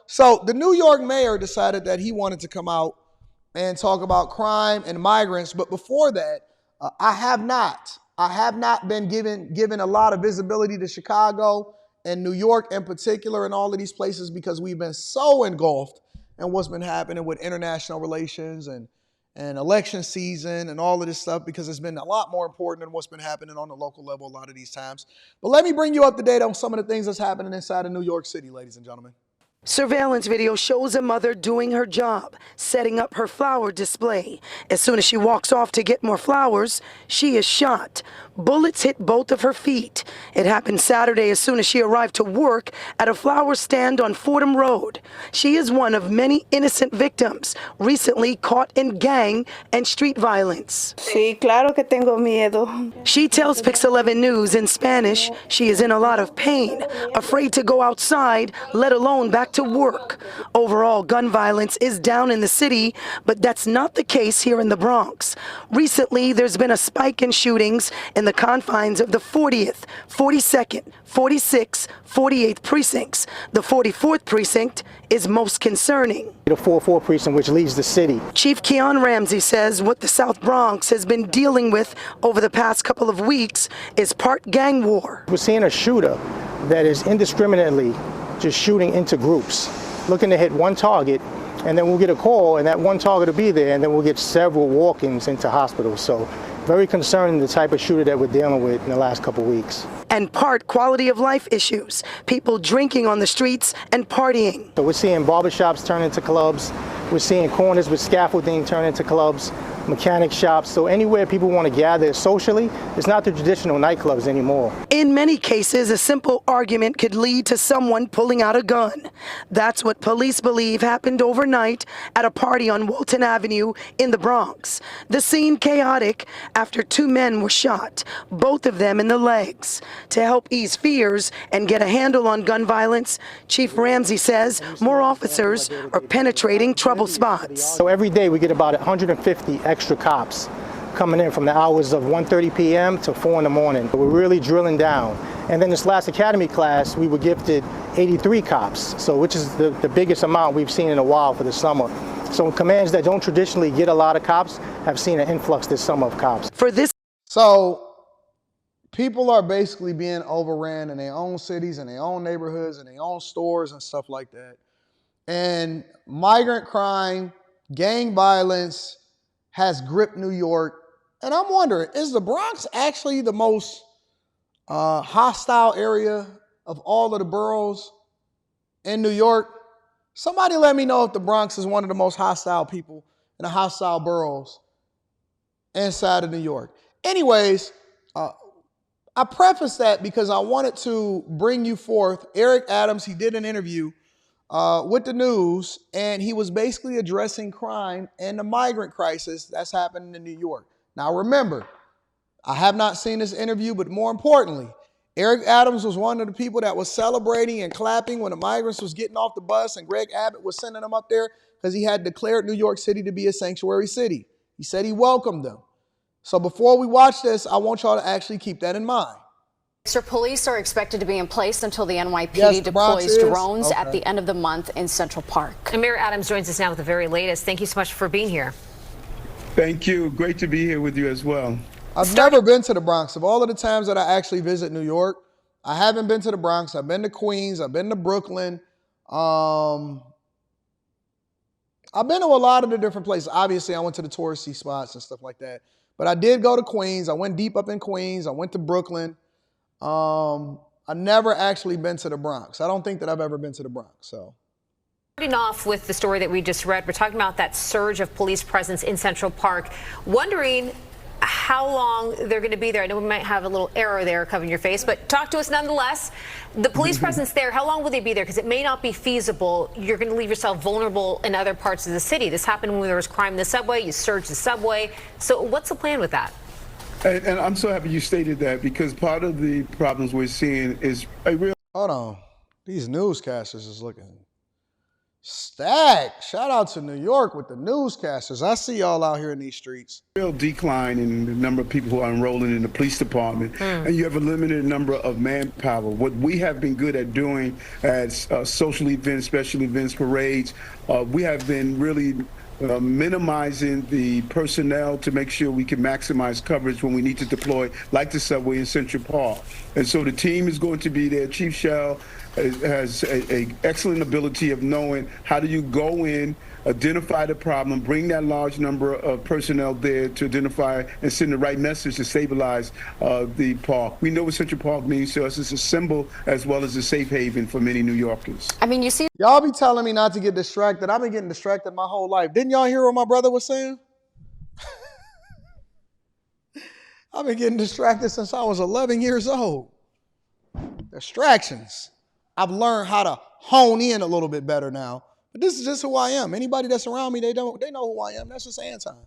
So the New York mayor decided that he wanted to come out and talk about crime and migrants. But before that, I have not been given a lot of visibility to Chicago and New York in particular and all of these places because we've been so engulfed in what's been happening with international relations and election season and all of this stuff because it's been a lot more important than what's been happening on the local level a lot of these times. But let me bring you up to date on some of the things that's happening inside of New York City, ladies and gentlemen. Surveillance video shows a mother doing her job, setting up her flower display. As soon as she walks off to get more flowers, she is shot. Bullets hit both of her feet. It happened Saturday as soon as she arrived to work at a flower stand on Fordham Road. She is one of many innocent victims recently caught in gang and street violence. Sí, claro que tengo miedo. She tells Pix 11 News in Spanish she is in a lot of pain, afraid to go outside, let alone back to work. Overall, gun violence is down in the city, but that's not the case here in the Bronx. Recently, there's been a spike in shootings in the confines of the 40th, 42nd, 46th, 48th precincts. The 44th precinct is most concerning. The 4-4 precinct, which leads the city. Chief Keon Ramsey says what the South Bronx has been dealing with over the past couple of weeks is part gang war. We're seeing a shooter that is indiscriminately just shooting into groups, looking to hit one target, and then we'll get a call, and that one target will be there, and then we'll get several walk-ins into hospitals. So very concerning the type of shooter that we're dealing with in the last couple of weeks. And part quality of life issues, people drinking on the streets and partying. So we're seeing barbershops turn into clubs. We're seeing corners with scaffolding turn into clubs, mechanic shops. So anywhere people want to gather socially, it's not the traditional nightclubs anymore. In many cases, a simple argument could lead to someone pulling out a gun. That's what police believe happened overnight at a party on Walton Avenue in the Bronx. The scene chaotic after two men were shot, both of them in the legs. To help ease fears and get a handle on gun violence, Chief Ramsey says more officers are penetrating trouble spots. So every day we get about 150 extra cops coming in from the hours of 1:30 p.m. to 4 in the morning. We're really drilling down. And then this last academy class, we were gifted 83 cops, so which is the biggest amount we've seen in a while for the summer. So commands that don't traditionally get a lot of cops have seen an influx this summer of cops. So people are basically being overran in their own cities, in their own neighborhoods, in their own stores and stuff like that. And migrant crime, gang violence has gripped New York. And I'm wondering, is the Bronx actually the most hostile area of all of the boroughs in New York? Somebody let me know if the Bronx is one of the most hostile people in the hostile boroughs inside of New York. Anyways, I preface that because I wanted to bring you forth Eric Adams. He did an interview with the news, and he was basically addressing crime and the migrant crisis that's happening in New York. Now remember, I have not seen this interview, but more importantly, Eric Adams was one of the people that was celebrating and clapping when the migrants was getting off the bus and Greg Abbott was sending them up there because he had declared New York City to be a sanctuary city. He said he welcomed them. So before we watch this, I want y'all to actually keep that in mind. Sir, police are expected to be in place until the NYPD deploys drones at the end of the month in Central Park. And Mayor Adams joins us now with the very latest. Thank you so much for being here. Thank you. Great to be here with you as well. I've never been to the Bronx. Of all of the times that I actually visit New York, I haven't been to the Bronx. I've been to Queens. I've been to Brooklyn. I've been to a lot of the different places. Obviously, I went to the touristy spots and stuff like that. But I did go to Queens. I went deep up in Queens. I went to Brooklyn. I've never actually been to the Bronx. I don't think that I've ever been to the Bronx. So, starting off with the story that we just read, we're talking about that surge of police presence in Central Park. Wondering how long they're going to be there. I know we might have a little error there covering your face, but talk to us nonetheless. The police presence there, how long will they be there? Because it may not be feasible. You're going to leave yourself vulnerable in other parts of the city. This happened when there was crime in the subway. You surged the subway. So what's the plan with that? And I'm so happy you stated that, because part of the problems we're seeing is a real... Hold on. These newscasters is looking Stack. Shout out to New York with the newscasters. I see y'all out here in these streets. Real decline in the number of people who are enrolling in the police department, and you have a limited number of manpower. What we have been good at doing as social events, special events, parades, we have been really minimizing the personnel to make sure we can maximize coverage when we need to deploy, like the subway in Central Park. And so the team is going to be there. Chief Shell has an excellent ability of knowing how do you go in, identify the problem, bring that large number of personnel there to identify and send the right message to stabilize the park. We know what Central Park means to us. It's a symbol as well as a safe haven for many New Yorkers. I mean, you see, y'all be telling me not to get distracted. I've been getting distracted my whole life. Didn't y'all hear what my brother was saying? I've been getting distracted since I was 11 years old. Distractions. I've learned how to hone in a little bit better now. But this is just who I am. Anybody that's around me, they know who I am. That's just Anton.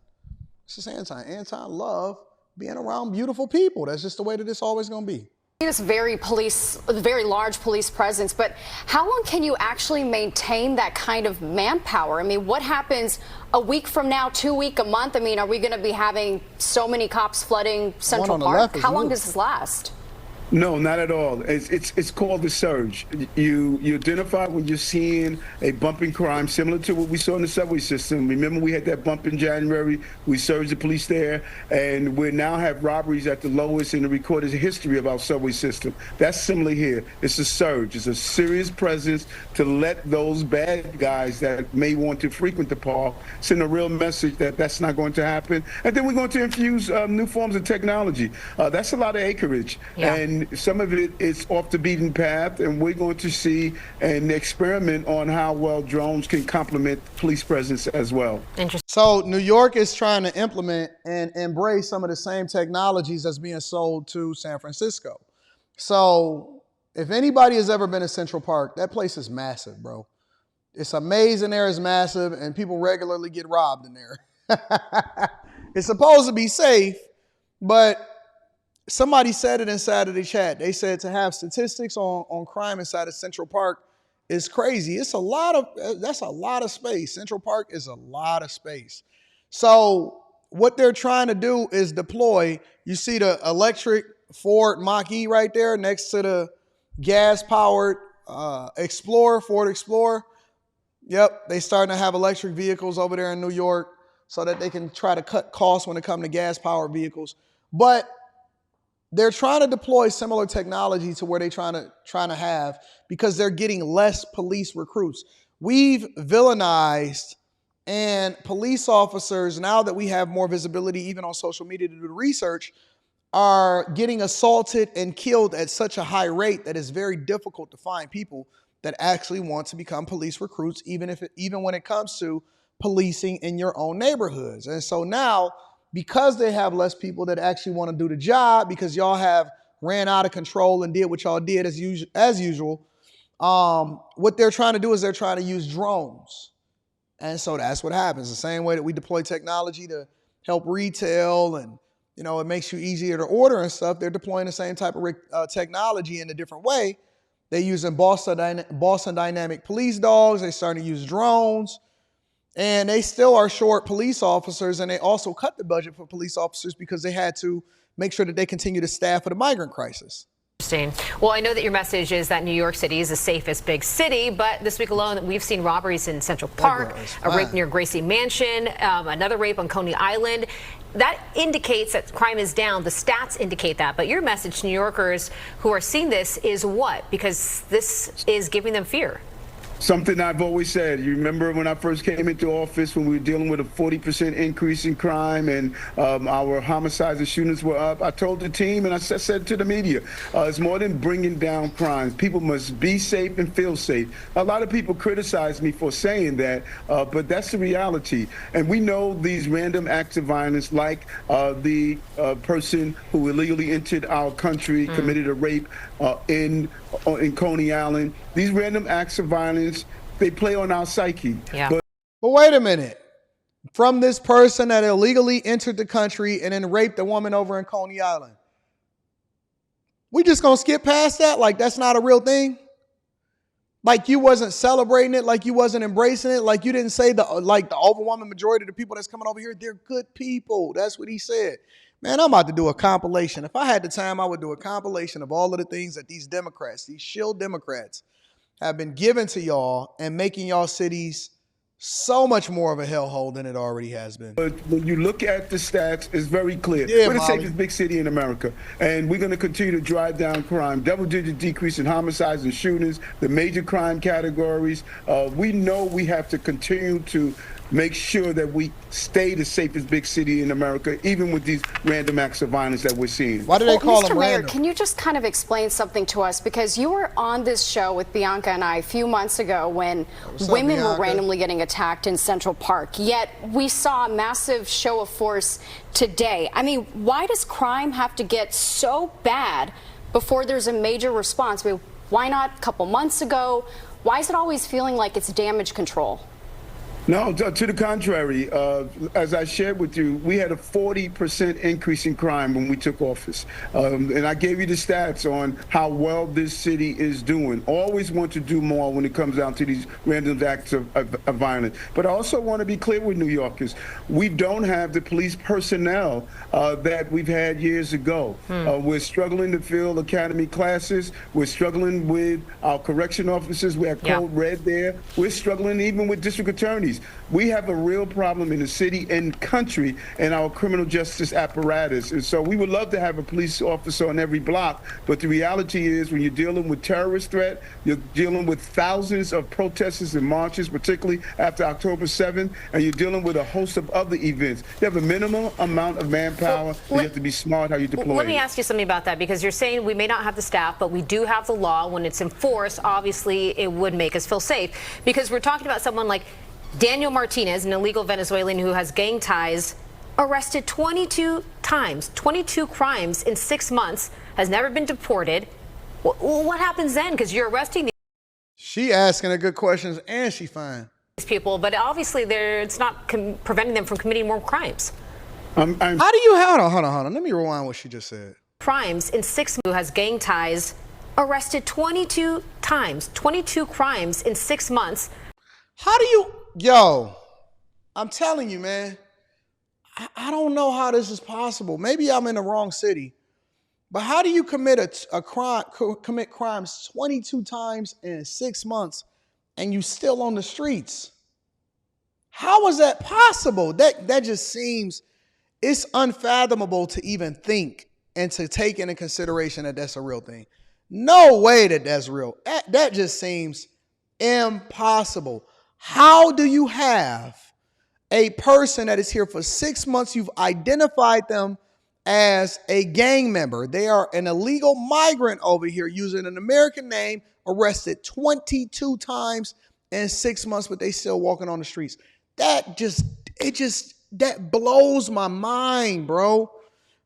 It's just Anton. Anton love being around beautiful people. That's just the way that it's always going to be. this very large police presence, but how long can you actually maintain that kind of manpower? I mean, what happens a week from now, 2 weeks, a month? I mean, are we going to be having so many cops flooding Central Park? How long does this last? No, not at all. It's called the surge. You identify when you're seeing a bump in crime similar to what we saw in the subway system. Remember, we had that bump in January. We surged the police there, and we now have robberies at the lowest in the recorded history of our subway system. That's similar here. It's a surge. It's a serious presence to let those bad guys that may want to frequent the park send a real message that that's not going to happen. And then we're going to infuse new forms of technology. That's a lot of acreage. Yeah. And some of it is off the beaten path, and we're going to see an experiment on how well drones can complement police presence as well. Interesting. So New York is trying to implement and embrace some of the same technologies that's being sold to San Francisco. So if anybody has ever been to Central Park, that place is massive, bro. It's amazing there, it's massive, and people regularly get robbed in there. It's supposed to be safe, but somebody said it inside of the chat. They said to have statistics on crime inside of Central Park is crazy. That's a lot of space. Central Park is a lot of space. So what they're trying to do is deploy, you see the electric Ford Mach-E right there next to the gas-powered Ford Explorer. Yep, they starting to have electric vehicles over there in New York so that they can try to cut costs when it comes to gas-powered vehicles. But they're trying to deploy similar technology to where they're trying to have, because they're getting less police recruits. We've villainized, and police officers, now that we have more visibility even on social media to do the research, are getting assaulted and killed at such a high rate that it's very difficult to find people that actually want to become police recruits, even when it comes to policing in your own neighborhoods. And so now, because they have less people that actually want to do the job, because y'all have ran out of control and did what y'all did as usual, what they're trying to do is they're trying to use drones. And so that's what happens. The same way that we deploy technology to help retail and, it makes you easier to order and stuff, they're deploying the same type of technology in a different way. They're using Boston Dynamic police dogs. They're starting to use drones. And they still are short police officers, and they also cut the budget for police officers because they had to make sure that they continue to staff for the migrant crisis. Interesting. Well, I know that your message is that New York City is the safest big city, but this week alone, we've seen robberies in Central Park, a rape near Gracie Mansion, another rape on Coney Island. That indicates that crime is down. The stats indicate that. But your message to New Yorkers who are seeing this is what? Because this is giving them fear. Something I've always said. You remember when I first came into office, when we were dealing with a 40% increase in crime and our homicides and shootings were up, I told the team and I said to the media, it's more than bringing down crimes. People must be safe and feel safe. A lot of people criticize me for saying that, but that's the reality. And we know these random acts of violence, like the person who illegally entered our country, committed a rape in Coney Island. These random acts of violence, they play on our psyche. Yeah. But wait a minute. From this person that illegally entered the country and then raped a woman over in Coney Island, we just gonna skip past that? Like that's not a real thing? Like you wasn't celebrating it, like you wasn't embracing it, like you didn't say the overwhelming majority of the people that's coming over here, they're good people. That's what he said. Man, I'm about to do a compilation. If I had the time, I would do a compilation of all of the things that these Democrats, these shill Democrats, have been given to y'all and making y'all cities so much more of a hellhole than it already has been. But when you look at the stats, it's very clear. Yeah, we're the Molly. safest big city in America, and we're going to continue to drive down crime. Double-digit decrease in homicides and shootings, the major crime categories. We know we have to continue to make sure that we stay the safest big city in America, even with these random acts of violence that we're seeing. Why do they call Mr. them Mayor, random? can you just kind of explain something to us? Because you were on this show with Bianca and I a few months ago when women were randomly getting attacked in Central Park. Yet we saw a massive show of force today. I mean, why does crime have to get so bad before there's a major response? I mean, why not a couple months ago? Why is it always feeling like it's damage control? No, to the contrary. As I shared with you, we had a 40% increase in crime when we took office. And I gave you the stats on how well this city is doing. Always want to do more when it comes down to these random acts of violence. But I also want to be clear with New Yorkers. We don't have the police personnel that we've had years ago. We're struggling to fill academy classes. We're struggling with our correction officers. We have code red there. We're struggling even with district attorneys. We have a real problem in the city and country and our criminal justice apparatus. And so we would love to have a police officer on every block. But the reality is when you're dealing with terrorist threat, you're dealing with thousands of protesters and marches, particularly after October 7th, and you're dealing with a host of other events. You have a minimum amount of manpower, and you have to be smart how you deploy Let me it. ask you something about that, because you're saying we may not have the staff, but we do have the law. When it's enforced, obviously it would make us feel safe. Because we're talking about someone like Daniel Martinez, an illegal Venezuelan who has gang ties, arrested 22 times, 22 crimes in 6 months, has never been deported. What happens then? Because you're arresting She asking the good questions and she fine. these people, but obviously it's not preventing them from committing more crimes. How do you, hold on. Let me rewind what she just said. Crimes in 6 months, who has gang ties, arrested 22 times, 22 crimes in 6 months. How do you, yo, I'm telling you, man, I don't know how this is possible. Maybe I'm in the wrong city, but how do you commit a crime, commit crimes 22 times in 6 months and you still on the streets? How is that possible? That just seems, it's unfathomable to even think and to take into consideration that that's a real thing. No way that that's real. That just seems impossible. How do you have a person that is here for 6 months, you've identified them as a gang member, they are an illegal migrant over here using an American name, arrested 22 times in 6 months, but they still walking on the streets? That blows my mind, bro.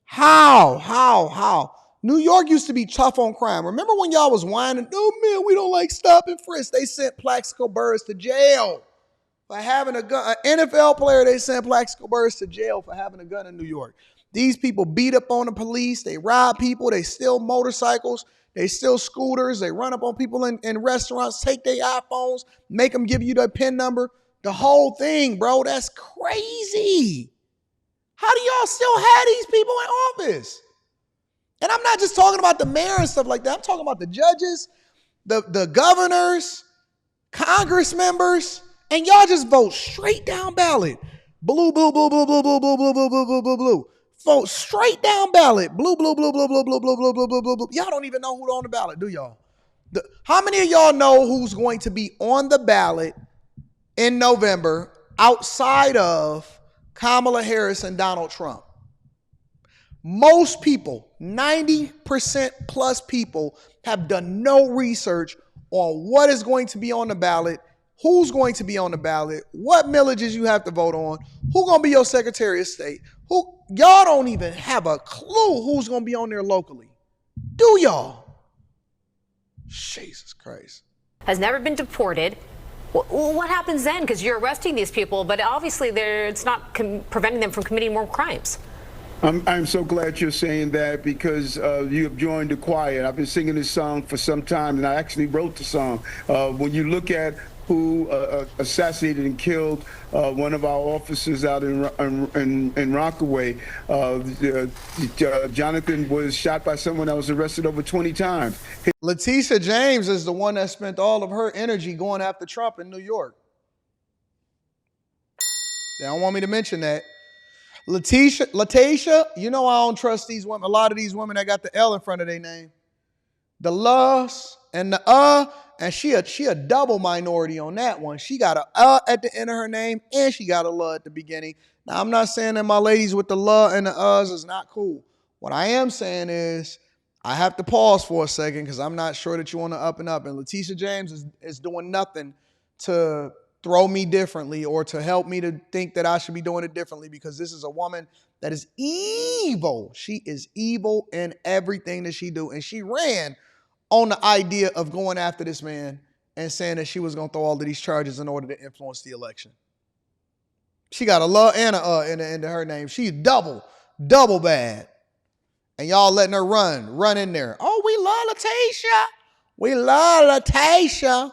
How? New York used to be tough on crime. Remember when y'all was whining, oh man, we don't like stop and frisk? They sent Plaxico Burress to jail for having a gun. An NFL player, they sent Plaxico Burress to jail for having a gun in New York. These people beat up on the police. They rob people. They steal motorcycles. They steal scooters. They run up on people in restaurants, take their iPhones, make them give you their PIN number. The whole thing, bro, that's crazy. How do y'all still have these people in office? And I'm not just talking about the mayor and stuff like that. I'm talking about the judges, the governors, Congress members, and y'all just vote straight down ballot. Blue, blue, blue, blue, blue, blue, blue, blue, blue, blue, blue, blue, blue. Vote straight down ballot. Blue, blue, blue, blue, blue, blue, blue, blue, blue, blue, blue, blue. Y'all don't even know who's on the ballot, do y'all? How many of y'all know who's going to be on the ballot in November outside of Kamala Harris and Donald Trump? Most people, 90% plus people, have done no research on what is going to be on the ballot, who's going to be on the ballot, what millages you have to vote on, who's going to be your Secretary of State. Y'all don't even have a clue who's going to be on there locally. Do y'all? Jesus Christ. Has never been deported. What happens then? Because you're arresting these people, but obviously it's not preventing them from committing more crimes. I'm so glad you're saying that because you have joined the choir. I've been singing this song for some time, and I actually wrote the song. When you look at who assassinated and killed one of our officers out in Rockaway, Jonathan was shot by someone that was arrested over 20 times. Letitia James is the one that spent all of her energy going after Trump in New York. They don't want me to mention that. Letitia, you know I don't trust these women. A lot of these women that got the L in front of their name. The loves and the and she a double minority on that one. She got a at the end of her name and she got a at the beginning. Now I'm not saying that my ladies with the and the is not cool. What I am saying is I have to pause for a second because I'm not sure that you want to up and up. And Letitia James is doing nothing to throw me differently or to help me to think that I should be doing it differently, because this is a woman that is evil. She is evil in everything that she do. And she ran on the idea of going after this man and saying that she was going to throw all of these charges in order to influence the election. She got a and a into her name. She's double bad. And y'all letting her run in there. Oh, we love Letitia. We love Letitia.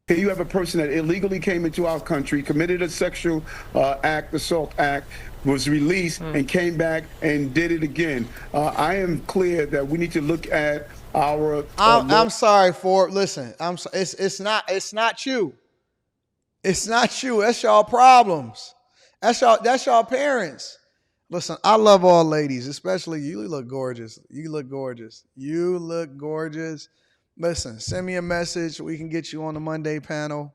Here you have a person that illegally came into our country, committed a sexual assault act, was released and came back and did it again. I am clear that we need to look at our. I'm sorry for listen. It's not you. It's not you. That's y'all problems. That's y'all parents. Listen, I love all ladies, especially you. You look gorgeous. You look gorgeous. You look gorgeous. Listen, send me a message. We can get you on the Monday panel.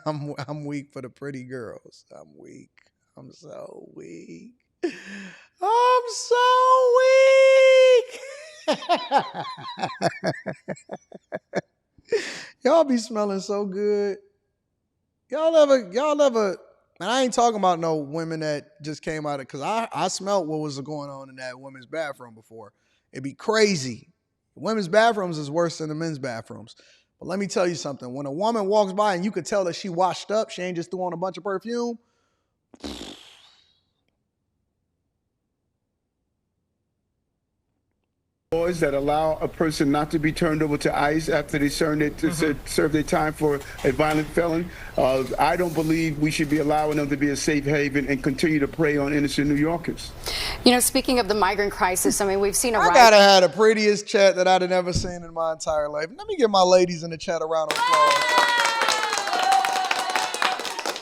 I'm weak for the pretty girls. I'm weak. I'm so weak. I'm so weak. Y'all be smelling so good. Y'all ever, and I ain't talking about no women that just came out of, because I smelled what was going on in that women's bathroom before. It'd be crazy. Women's bathrooms is worse than the men's bathrooms. But let me tell you something. When a woman walks by and you could tell that she washed up, she ain't just threw on a bunch of perfume. Laws that allow a person not to be turned over to ICE after they serve their time for a violent felon. I don't believe we should be allowing them to be a safe haven and continue to prey on innocent New Yorkers. You know, speaking of the migrant crisis, I mean, we've seen a rise. I gotta have the prettiest chat that I'd have never seen in my entire life. Let me give my ladies in the chat a round of applause.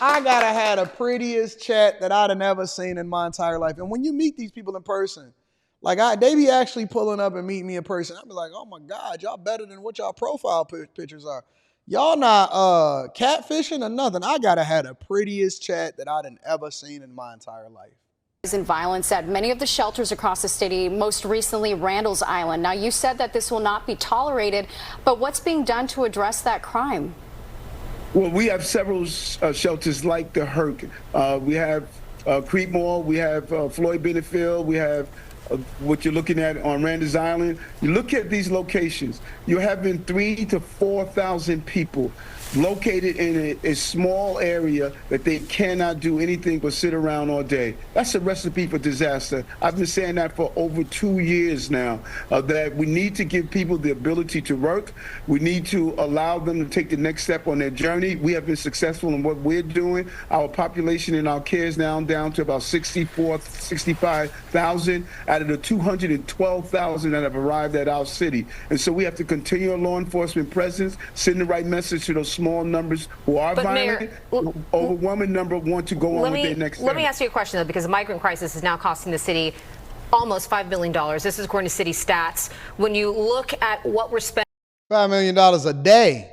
I gotta have the prettiest chat that I'd have never seen in my entire life. And when you meet these people in person, like they be actually pulling up and meeting me in person. I'd be like, oh my God, y'all better than what y'all profile pictures are. Y'all not catfishing or nothing. I gotta have the prettiest chat that I'd ever seen in my entire life. In violence at many of the shelters across the city, most recently Randall's Island. Now, you said that this will not be tolerated, but what's being done to address that crime? Well, we have several shelters like the Herc. We have Creekmore, we have Floyd Benefield, we have what you're looking at on Randall's Island. You look at these locations, you're having 3,000 to 4,000 people located in a small area that they cannot do anything but sit around all day. That's a recipe for disaster. I've been saying that for over 2 years now, that we need to give people the ability to work. We need to allow them to take the next step on their journey. We have been successful in what we're doing. Our population in our care is now down to about 65,000 out of the 212,000 that have arrived at our city. And so we have to continue our law enforcement presence, send the right message to those small numbers who are violent. Overwhelming number want to go on with their next step. Let me ask you a question, though, because the migrant crisis is now costing the city almost $5 billion. This is according to city stats. When you look at what we're spending $5 million a day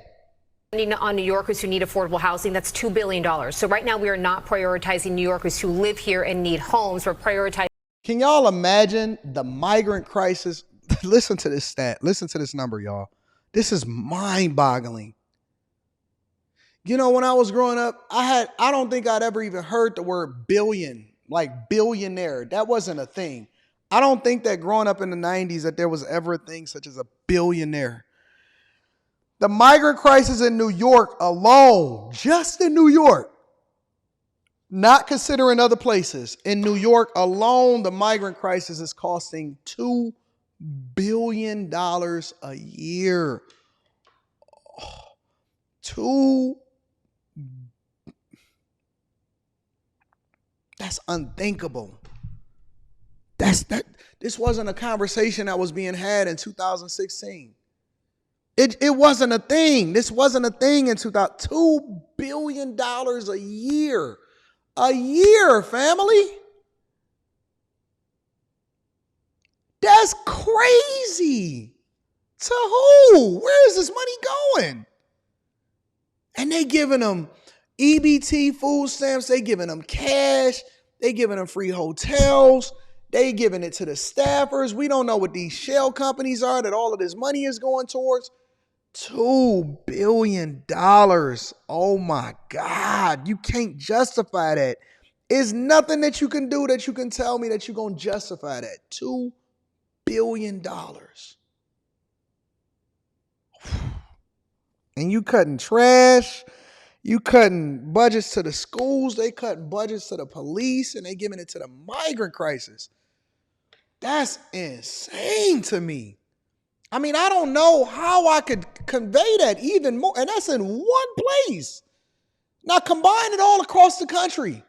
on New Yorkers who need affordable housing, that's $2 billion. So right now we are not prioritizing New Yorkers who live here and need homes. We're prioritizing. Can y'all imagine the migrant crisis? Listen to this stat. Listen to this number, y'all. This is mind-boggling. You know, when I was growing up, I don't think I'd ever even heard the word billion, like billionaire. That wasn't a thing. I don't think that growing up in the 90s that there was ever a thing such as a billionaire. The migrant crisis in New York alone, just in New York, Not considering other places. In New York alone, the migrant crisis is costing $2 billion a year. That's unthinkable. This wasn't a conversation that was being had in 2016. It wasn't a thing. This wasn't a thing in 2000. $2 billion a year. A year, family. That's crazy. To who? Where is this money going? And they giving them EBT food stamps. They giving them cash. They giving them free hotels. They giving it to the staffers. We don't know what these shell companies are that all of this money is going towards. $2 billion. Oh my God. You can't justify that. There's nothing that you can do that you can tell me that you're going to justify that. $2 billion. And you cutting trash. You cutting budgets to the schools. They cutting budgets to the police. And they giving it to the migrant crisis. That's insane to me. I mean, I don't know how I could convey that even more. And that's in one place. Now combine it all across the country.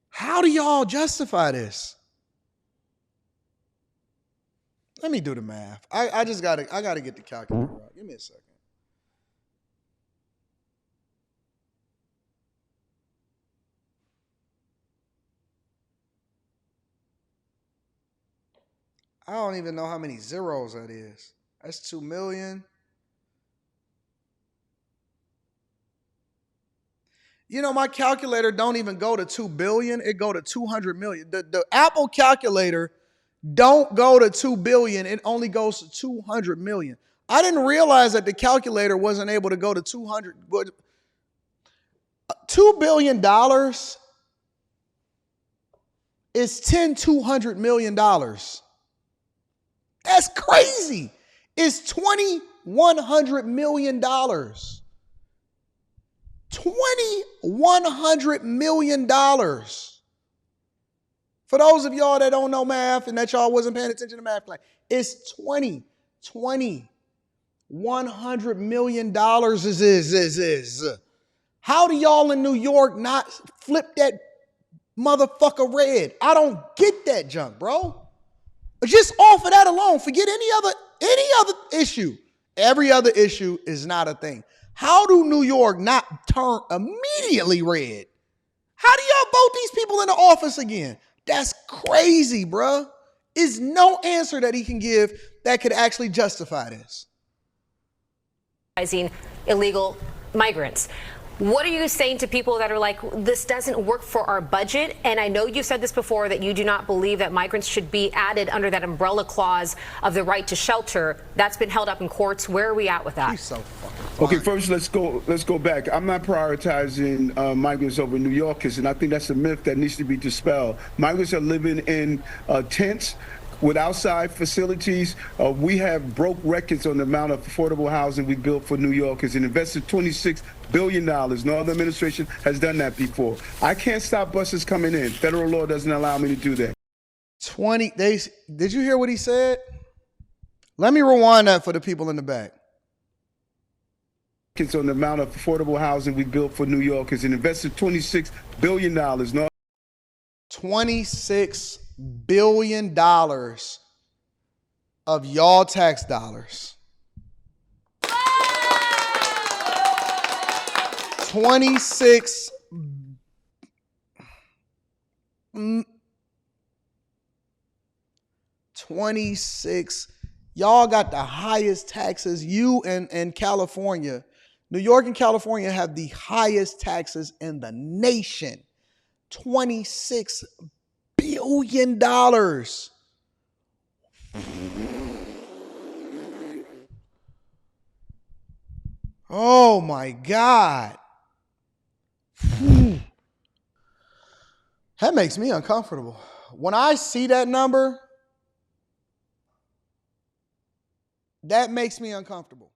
How do y'all justify this? Let me do the math. I gotta get the calculator out. Give me a second. I don't even know how many zeros that is. That's 2 million. You know, my calculator don't even go to 2 billion. It go to 200 million. The Apple calculator don't go to 2 billion. It only goes to 200 million. I didn't realize that the calculator wasn't able to go to 200. $2 billion is $200 million. That's crazy. It's $2,100 million. $2,100 million. For those of y'all that don't know math and that y'all wasn't paying attention to math class, it's $100 million is. How do y'all in New York not flip that motherfucker red? I don't get that junk, bro. Just off of that alone, forget any other issue. Every other issue is not a thing. How do New York not turn immediately red? How do y'all vote these people into office again? That's crazy, bruh. Is no answer that he can give that could actually justify this. Illegal migrants. What are you saying to people that are like, this doesn't work for our budget? And I know you said this before, that you do not believe that migrants should be added under that umbrella clause of the right to shelter. That's been held up in courts. Where are we at with that? He's so fucking fine. Okay, first let's go back. I'm not prioritizing migrants over New Yorkers, and I think that's a myth that needs to be dispelled. Migrants are living in tents with outside facilities. We have broke records on the amount of affordable housing we built for New Yorkers and invested $26 billion. No other administration has done that before. I can't stop buses coming in. Federal law doesn't allow me to do that. Did you hear what he said? Let me rewind that for the people in the back. It's on the amount of affordable housing we built for New Yorkers and invested $26 billion. No. $26 billion of y'all tax dollars. 26 y'all got the highest taxes. You and California, New York and California have the highest taxes in the nation. $26 billion. Oh my God. That makes me uncomfortable. When I see that number, that makes me uncomfortable.